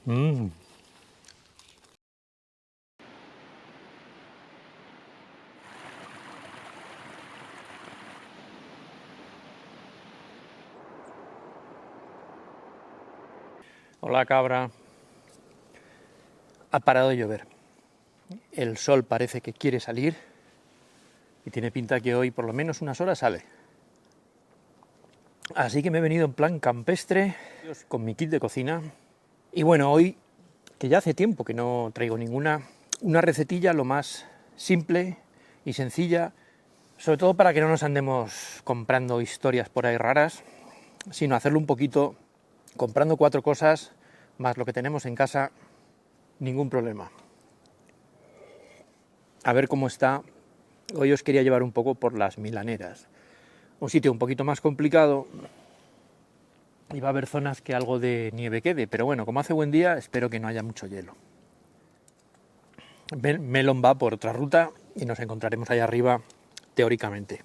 Mm. Hola, cabra. Ha parado de llover. El sol parece que quiere salir y tiene pinta que hoy por lo menos unas horas sale. Así que me he venido en plan campestre con mi kit de cocina. Y bueno, hoy, que ya hace tiempo que no traigo una recetilla lo más simple y sencilla, sobre todo para que no nos andemos comprando historias por ahí raras, sino hacerlo un poquito comprando 4 cosas más lo que tenemos en casa, ningún problema. A ver cómo está. Hoy os quería llevar un poco por las Milaneras, un sitio un poquito más complicado y va a haber zonas que algo de nieve quede, pero bueno, como hace buen día, espero que no haya mucho hielo. Melon va por otra ruta y nos encontraremos allá arriba, teóricamente.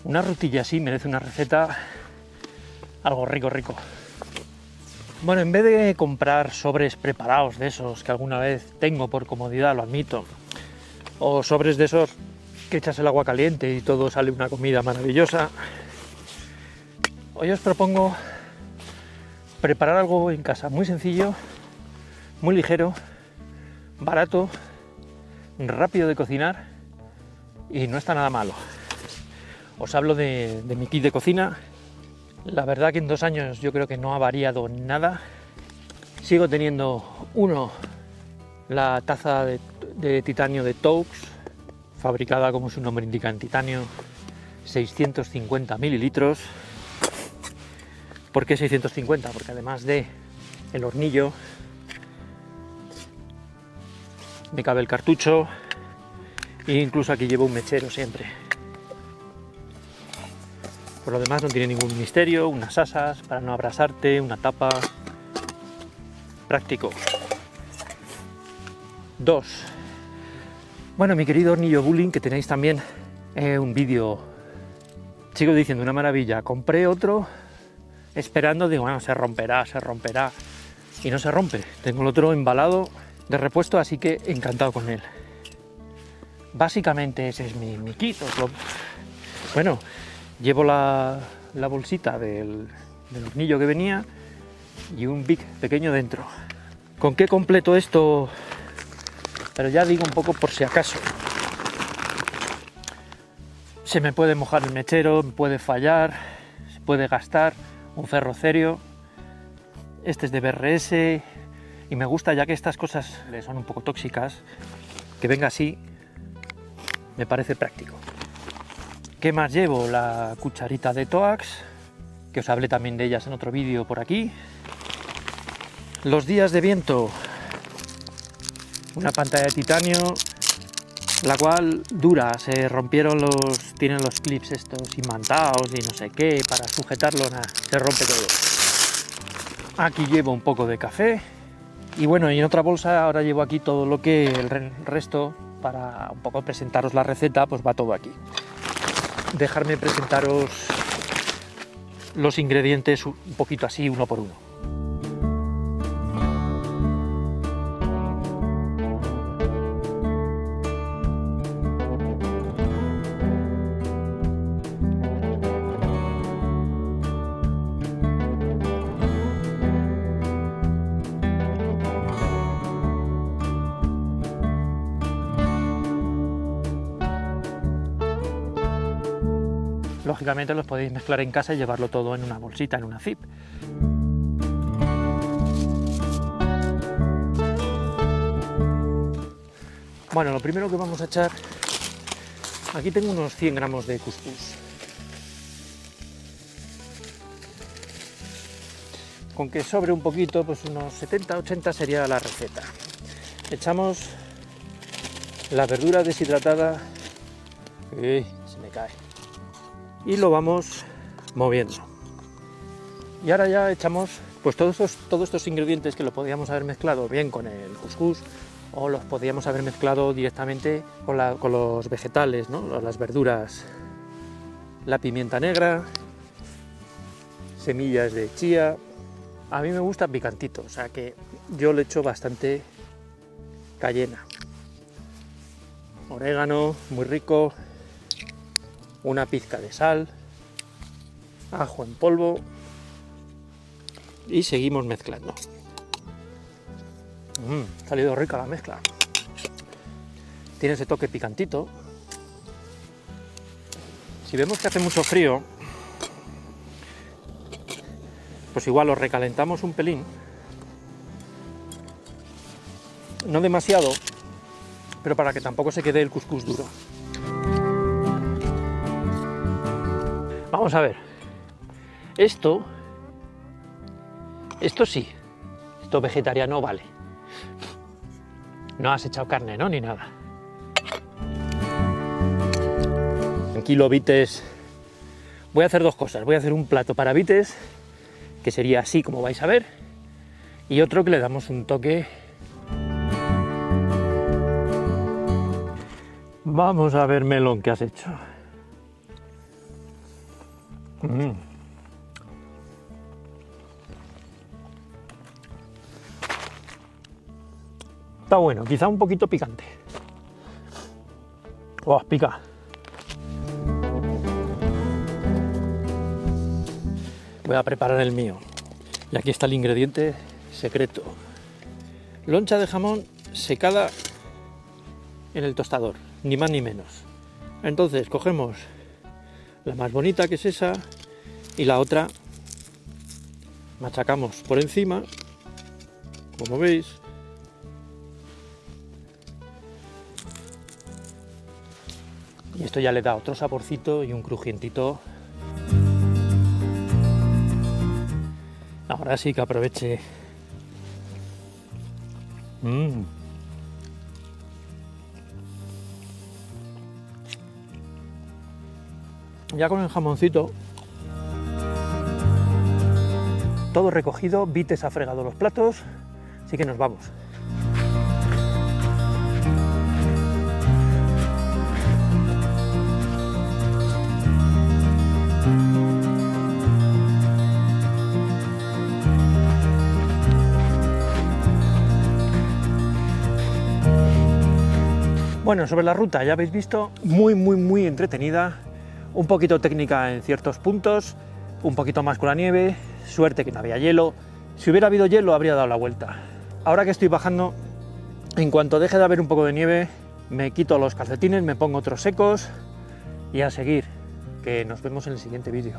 Una rutilla así merece una receta algo rico. Bueno, en vez de comprar sobres preparados de esos que alguna vez tengo por comodidad, lo admito, o sobres de esos que echas el agua caliente y todo sale una comida maravillosa, hoy os propongo preparar algo en casa muy sencillo, muy ligero, barato, rápido de cocinar y no está nada malo. Os hablo de mi kit de cocina. La verdad que en 2 años yo creo que no ha variado nada. Sigo teniendo la taza de titanio de Tous, fabricada como su nombre indica en titanio, 650 mililitros. ¿Por qué 650? Porque además de el hornillo, me cabe el cartucho e incluso aquí llevo un mechero siempre. Por lo demás no tiene ningún misterio, unas asas para no abrasarte, una tapa. Práctico. 2. Bueno, mi querido hornillo Bulling, que tenéis también un vídeo, sigo diciendo una maravilla. Compré otro esperando, digo, bueno, se romperá. Y no se rompe. Tengo el otro embalado de repuesto, así que encantado con él. Básicamente ese es mi kit. Bueno, llevo la bolsita del hornillo que venía y un Bic pequeño dentro. ¿Con qué completo esto? Pero ya digo un poco por si acaso. Se me puede mojar el mechero, me puede fallar, se puede gastar un ferrocerio. Este es de BRS y me gusta, ya que estas cosas le son un poco tóxicas, que venga así, me parece práctico. ¿Qué más llevo? La cucharita de Tous, que os hablé también de ellas en otro vídeo por aquí. Los días de viento, una pantalla de titanio, la cual dura, tienen los clips estos imantados y no sé qué, para sujetarlo, nada, se rompe todo. Aquí llevo un poco de café y bueno, y en otra bolsa ahora llevo aquí todo lo que el resto, para un poco presentaros la receta, pues va todo aquí. Dejarme presentaros los ingredientes un poquito así, uno por uno. lógicamente los podéis mezclar en casa y llevarlo todo en una bolsita, en una zip. Bueno, lo primero que vamos a echar, aquí tengo unos 100 gramos de cuscús. Con que sobre un poquito, pues unos 70-80 sería la receta. Echamos la verdura deshidratada, se me cae, y lo vamos moviendo. Y ahora ya echamos pues todos estos ingredientes que lo podíamos haber mezclado bien con el cuscús, o los podíamos haber mezclado directamente con los vegetales, ¿no? Las verduras, la pimienta negra, semillas de chía. A mí me gusta picantito, o sea que yo le echo bastante cayena. Orégano, muy rico, una pizca de sal, ajo en polvo y seguimos mezclando. Ha salido rica la mezcla. Tiene ese toque picantito. Si vemos que hace mucho frío, pues igual lo recalentamos un pelín. No demasiado, pero para que tampoco se quede el cuscús duro. Vamos a ver. Esto sí. Esto vegetariano vale. No has echado carne, ¿no? Ni nada. Tranquilo, Vites. Voy a hacer dos cosas. Voy a hacer un plato para Vites, que sería así como vais a ver, y otro que le damos un toque. Vamos a ver, melón, ¿qué has hecho? Está bueno, quizá un poquito picante. ¡Oh, pica! Voy a preparar el mío. Y aquí está el ingrediente secreto. Loncha de jamón secada en el tostador, ni más ni menos. Entonces cogemos la más bonita, que es esa, y la otra machacamos por encima, como veis. Y esto ya le da otro saborcito y un crujientito. Ahora sí que aproveche. Ya con el jamoncito todo recogido, Vites ha fregado los platos, así que nos vamos. Bueno, sobre la ruta ya habéis visto, muy entretenida, un poquito técnica en ciertos puntos, un poquito más con la nieve, suerte que no había hielo. Si hubiera habido hielo habría dado la vuelta. Ahora que estoy bajando, en cuanto deje de haber un poco de nieve, me quito los calcetines, me pongo otros secos y a seguir, que nos vemos en el siguiente vídeo.